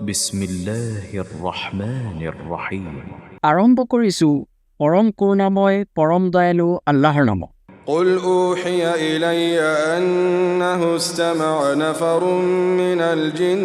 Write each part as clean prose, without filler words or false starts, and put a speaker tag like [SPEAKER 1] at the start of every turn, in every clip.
[SPEAKER 1] বিসমিল্লাহিৰ ৰহমানিৰ ৰহিম।
[SPEAKER 2] আৰম্ভ কৰিছোঁ পৰম কৰুণাময় পৰম দয়ালু আল্লাহৰ নামত।
[SPEAKER 3] قل أوحي إلي أنه استمع نفر من الجن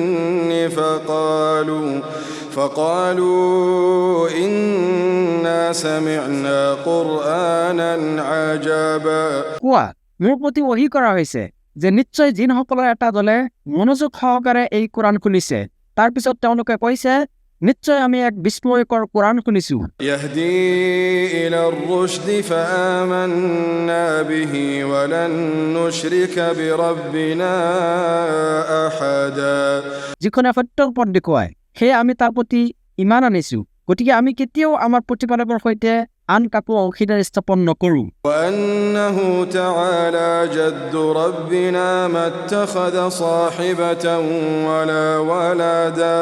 [SPEAKER 3] فقالوا إنا سمعنا قرآنا عجبا
[SPEAKER 2] কোৱা, মোৰ প্ৰতি ওহী কৰা হৈছে যে নিশ্চয় জিনসকলৰ এটা দলে মনোযোগ সহকাৰে এই কোৰাণ শুনিছে। তাৰ পিছত তেওঁলোকে কৈছে, নিশ্চয় আমি এক বিস্ময়কৰ কোৰাণ শুনিছোঁ।
[SPEAKER 3] يهدي إلى الرشد فآمنا به ولن نشرك بربنا أحدا
[SPEAKER 2] যিখনে সত্যৰ পথ দেখুৱায় সেয়ে আমি তাৰ প্ৰতি ইমান আনিছোঁ, গতিকে আমি কেতিয়াও আমাৰ প্ৰতিপালকৰ সৈতে আন কাকো অংশীদাৰ স্থাপন নকৰোঁ।
[SPEAKER 3] وأنه تعالى جد ربنا ما اتخذ صاحبة ولا ولدا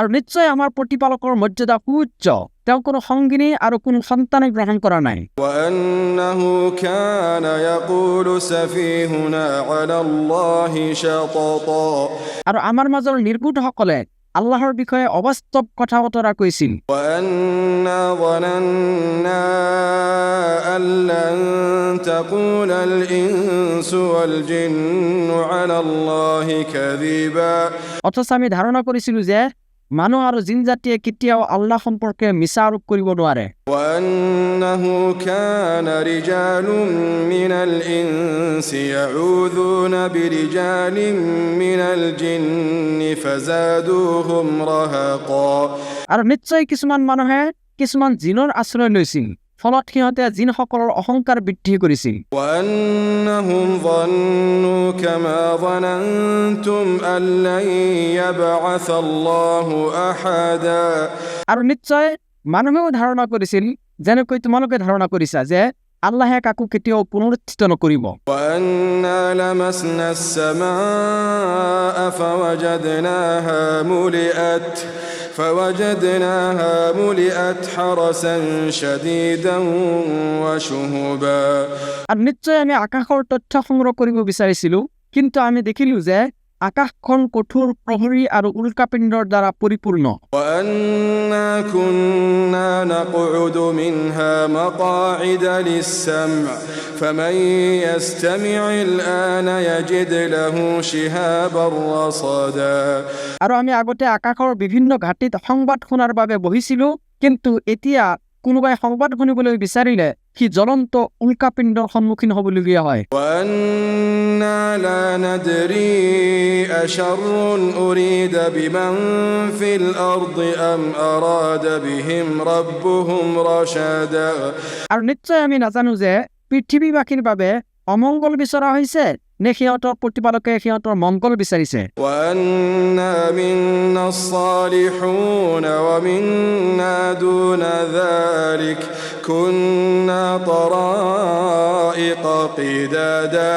[SPEAKER 2] আৰু নিশ্চয় আমাৰ প্ৰতিপালকৰ মৰ্যাদা সুউচ্চ, তেওঁ কোনো সংগিনী আৰু কোনো সন্তানে গ্ৰহণ কৰা নাই।
[SPEAKER 3] وأنه كان يقول سفيهنا على الله شططا
[SPEAKER 2] আৰু আমাৰ মাজৰ নিৰ্বোধসকলে আল্লাহৰ বিষয়ে অবাস্তৱ কথা বতৰা কৈছিল।
[SPEAKER 3] وأنا ظننا أن لن تقول الإنس والجن على الله كذبا
[SPEAKER 2] অথচ আমি ধাৰণা কৰিছিলোঁ যে মানুহ আৰু জিন জাতিয়ে কেতিয়াও আল্লাহ সম্পৰ্কে মিছা আৰোপ কৰিব নোৱাৰে।
[SPEAKER 3] وأنه كان رجال من الإنس يعوذون برجال من الجن فزادوهم رهقا
[SPEAKER 2] আৰু নিশ্চয় কিছুমান মানুহে কিছুমান জিনৰ আশ্ৰয় লৈছিল, ফলত সিহঁতে জিনসকলৰ অহংকাৰ বৃদ্ধি কৰিছিল।
[SPEAKER 3] وأنهم ظنوا كما ظننتم أن لن يبعث الله أحدا
[SPEAKER 2] আৰু নিশ্চয় মানুহেও ধাৰণা কৰিছিল যেনেকৈ তোমালোকে ধাৰণা কৰিছা যে আল্লাহে কাকো কেতিয়াও পুনৰুত্থিত নকৰিব।
[SPEAKER 3] وأنا لمسنا السماء فوجدناها ملئت حرسا شديدا وشهبا
[SPEAKER 2] আৰু নিশ্চয় আমি আকাশৰ তথ্য সংগ্ৰহ কৰিব বিচাৰিছিলোঁ, কিন্তু আমি দেখিলোঁ যে আকাশখন কঠোৰ প্ৰহৰী আৰু উল্কাপিণ্ডৰ দ্বাৰা পৰিপূৰ্ণ।
[SPEAKER 3] وأنا كنا نقعد منها مقاعد للسمع فمن يستمع الآن يجد له شهابا رصدا
[SPEAKER 2] আৰু আমি আগতে আকাশৰ বিভিন্ন ঘাটিত সংবাদ শুনাৰ বাবে বহিছিলোঁ, কিন্তু এতিয়া কোনোবাই সংবাদ শুনিবলৈ বিচাৰিলে সি জ্বলন্ত উল্কাপিণ্ডৰ সন্মুখীন হ'বলগীয়া হয়।
[SPEAKER 3] وأنا لا ندري أشر أريد بمن في الأرض أم أراد بهم ربهم رشدا
[SPEAKER 2] আৰু নিশ্চয় আমি নাজানো যে পৃথিৱীবাসীৰ বাবে অমংগল বিচৰা হৈছে নে সিহঁতৰ প্ৰতিপালকে সিহঁতৰ মংগল বিচাৰিছে।
[SPEAKER 3] وأنا منا الصالحون ومنا دون ذلك كنا طرائق قدادا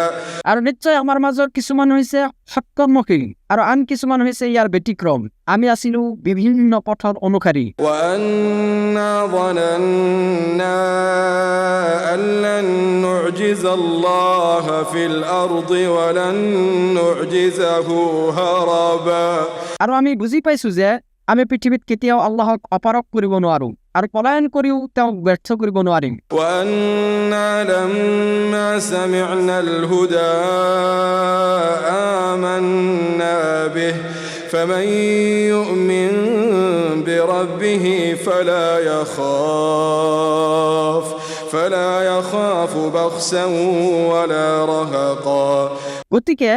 [SPEAKER 2] আৰু নিশ্চয় আমাৰ মাজৰ কিছুমান হৈছে সৎকৰ্মশীল আৰু আন কিছুমান হৈছে ইয়াৰ ব্যতিক্ৰম। আমি আছিলোঁ বিভিন্ন পথৰ অনুসাৰী।
[SPEAKER 3] وأنا ظننا أن لن نعجز الله في الأرض ولن نعجزه هربا
[SPEAKER 2] আৰু আমি বুজি পাইছোঁ যে আমি পৃথিৱীত কেতিয়াও আল্লাহক অপাৰগ কৰিব নোৱাৰোঁ আৰু পলায়ন কৰিও তেওঁক ব্যৰ্থ কৰিব নোৱাৰিম।
[SPEAKER 3] وأنا لما سمعنا الهدى آمنا به فمن يؤمن بربه فلا يخاف بخسا ولا رهقا
[SPEAKER 2] গতিকে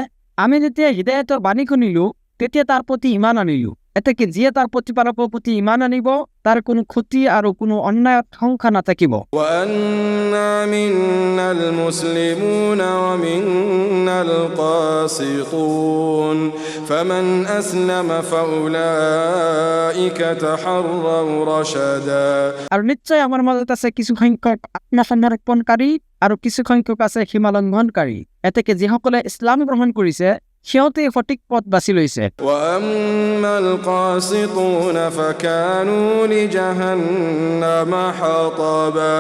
[SPEAKER 2] আমি যেতিয়া হৃদায়তৰ বাণী শুনিলোঁ তেতিয়া তাৰ প্ৰতি ইমান আনিলোঁ। এতেকে যিয়ে তাৰ প্ৰতিপালকৰ প্ৰতি ইমান আনিব তাৰ কোনো ক্ষতি আৰু কোনো অন্যায় সংখ্যা নাথাকিব।
[SPEAKER 3] وأنا منا المسلمون ومنا القاسطون فمن أسلم فأولئك تحروا رشدا
[SPEAKER 2] আৰু নিশ্চয় আমাৰ মাজত আছে কিছু সংখ্যক আত্মসমৰ্পণকাৰী আৰু কিছু সংখ্যক আছে সীমালংঘনকাৰী। এতেকে যিসকলে ইছলাম গ্ৰহণ কৰিছে সিহঁতে সঠিক পথ বাছি লৈছে।
[SPEAKER 3] وأما القاسطون فكانوا لجهنم حطبا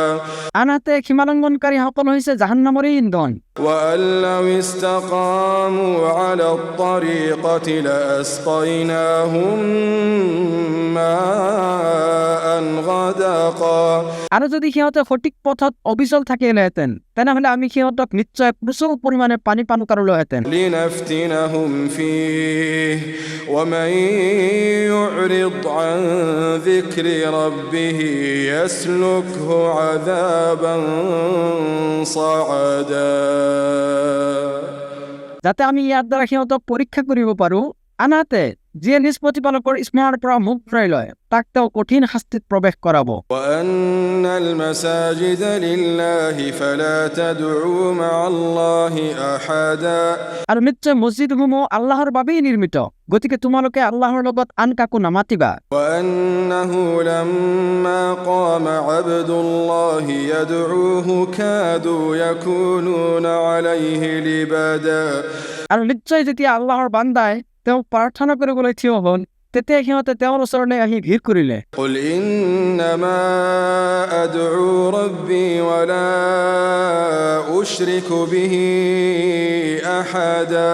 [SPEAKER 2] আনহাতে সীমালংঘনকাৰীসকল হৈছে জাহান্নামৰে ইন্ধন।
[SPEAKER 3] وأن لو استقاموا على الطريقة لأسقيناهم
[SPEAKER 2] আৰু যদি সিহঁতে সঠিক পথত অবিচল থাকিলেহেঁতেন তেনেহ'লে আমি সিহঁতক নিশ্চয় প্ৰচুৰ পৰিমাণে পানী পান কৰালোহেঁতেন।
[SPEAKER 3] لنفتنهم فيه ومن يعرض عن ذكر ربه يسلكه عذابا صعدا
[SPEAKER 2] যাতে আমি ইয়াৰ দ্বাৰা সিহঁতক পৰীক্ষা কৰিব পাৰোঁ, আনহাতে যিয়ে নিজ প্ৰতিপালকৰ স্মৰণৰ পৰা মুখ ফিৰাই লয় তাক তেওঁ কঠিন শাস্তিত প্ৰৱেশ কৰাব।
[SPEAKER 3] وأن المساجد لله فلا تدعوا مع الله أحدا
[SPEAKER 2] আৰু নিশ্চয় মছজিদসমূহ আল্লাহৰ বাবেই নিৰ্মিত, গতিকে তোমালোকে আল্লাহৰ লগত আন কাকো নামাতিবা।
[SPEAKER 3] وأنه لما قام عبد الله يدعوه كادوا يكونون عليه لبدا
[SPEAKER 2] আৰু নিশ্চয় যেতিয়া আল্লাহৰ বান্দাই তেওঁ প্ৰাৰ্থনা কৰিবলৈ থিয় হ'ল তেতিয়া সিহঁতে তেওঁৰ ওচৰলৈ আহি ভিৰ কৰিলে।
[SPEAKER 3] قل إنما أدعو ربي ولا أشرك به أحدا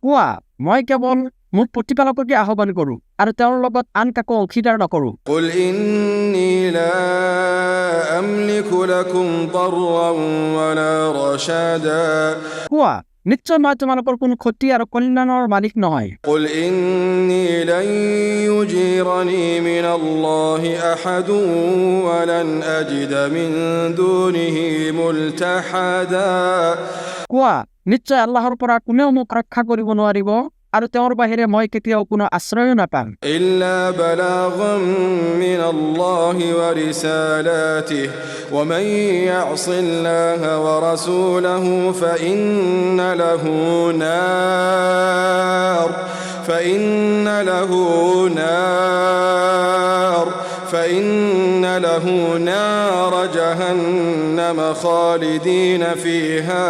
[SPEAKER 2] কোৱা, মই কেৱল মোৰ প্ৰতিপালককে আহ্বান কৰোঁ আৰু তেওঁৰ লগত আন কাকো অংশীদাৰ নকৰোঁ।
[SPEAKER 3] قل إني لا أملك لكم ضرا ولا رشدا
[SPEAKER 2] কোৱা, নিশ্চয় মই তোমালোকৰ কোনো ক্ষতি আৰু কল্যাণৰ মালিক নহয়।
[SPEAKER 3] قل إني لن يجيرني من الله أحد ولن أجد من دونه ملتحدا
[SPEAKER 2] কোৱা, নিশ্চয় আল্লাহৰ পৰা কোনেও মোক ৰক্ষা কৰিব নোৱাৰিব আৰু তেওঁৰ বাহিৰে মই কেতিয়াও কোনো আশ্ৰয়ো নাপাম।
[SPEAKER 3] إلا بلاغا من الله ورسالاته ومن يعص الله ورسوله فإن له نار جهنم خالدين فيها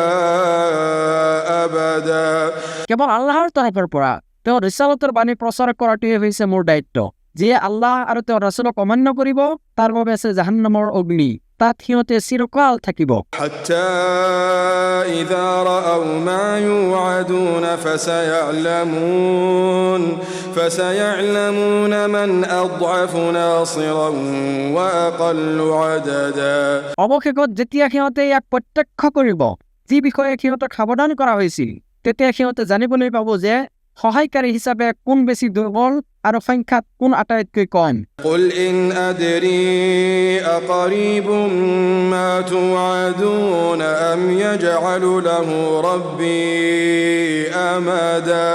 [SPEAKER 3] أبدا
[SPEAKER 2] কেৱল আল্লাহৰ তৰফৰ পৰা তেওঁৰ ৰিচালতৰ বাণী প্ৰচাৰ কৰাটোৱে হৈছে মোৰ দায়িত্ব। যিয়ে আল্লাহ আৰু তেওঁৰ ৰাছুলক অমান্য কৰিব তাৰ বাবে আছে জাহান্নামৰ অগ্নি, তাত সিহঁতে চিৰকাল থাকিব।
[SPEAKER 3] حتى إذا رأوا ما يوعدون فسيعلمون من أضعف ناصرا وأقل عددا
[SPEAKER 2] অৱশেষত যেতিয়া সিহঁতে ইয়াক প্ৰত্যক্ষ কৰিব, যি বিষয়ে সিহঁতক সাৱধান কৰা হৈছিল, তেতিয়া সিহঁতে জানিবলৈ পাব যে সহায়কাৰী হিচাপে কোন বেছি দুৰ্বল আৰু সংখ্যাত কোন আটাইতকৈ কম।
[SPEAKER 3] قل إن أدري أقريب ما توعدون أم يجعل له ربي أمدا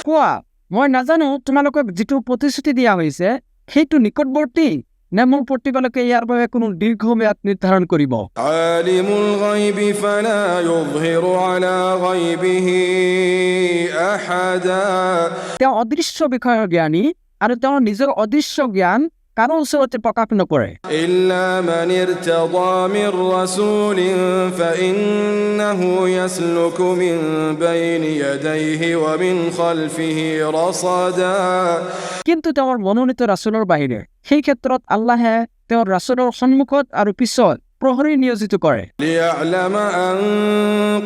[SPEAKER 2] কোৱা, মই নাজানো তোমালোকক যিটো প্ৰতিশ্ৰুতি দিয়া হৈছে সেইটো নিকটৱৰ্তী নে মোৰ প্ৰতিপালকে ইয়াৰ বাবে কোনো দীৰ্ঘম্যাদ নিৰ্ধাৰণ কৰিব।
[SPEAKER 3] عالم الغيب فلا يظهر على غيبه أحدا
[SPEAKER 2] তেওঁ অদৃশ্য বিষয়ৰ জ্ঞানী আৰু তেওঁৰ নিজৰ অদৃশ্য জ্ঞান কাৰো ওচৰতে প্ৰকাশ নকৰে।
[SPEAKER 3] إلا من ارتضى من رسول فإنه يسلك من بين يديه ومن خلفه رصدا
[SPEAKER 2] কিন্তু তেওঁৰ মনোনীত ৰাছুলৰ বাহিৰে সেই ক্ষেত্ৰত আল্লাহে তেওঁৰ ৰাছুলৰ সন্মুখত আৰু পিছত প্ৰহৰী নিয়োজিত কৰে।
[SPEAKER 3] ليعلم أن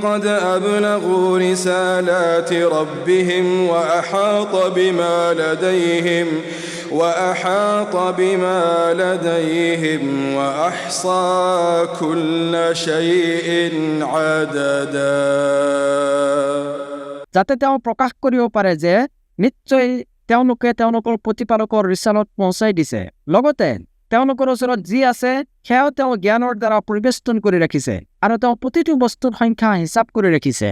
[SPEAKER 3] قد أبلغوا رسالات ربهم وأحاط بما لديهم وأحصى كل شيء عددا
[SPEAKER 2] যাতে তেওঁ প্ৰকাশ কৰিব পাৰে যে নিশ্চয় তেওঁলোকে তেওঁলোকৰ প্ৰতিপালকৰ ৰিচালত পहुঁচাই দিছে, লগতে তেওঁলোকৰ ওচৰত যি আছে সেয়াও তেওঁ জ্ঞানৰ দ্বাৰা পৰিবেষ্টন কৰি ৰাখিছে আৰু তেওঁ প্ৰতিটো বস্তুৰ সংখ্যা হিচাপ কৰি ৰাখিছে।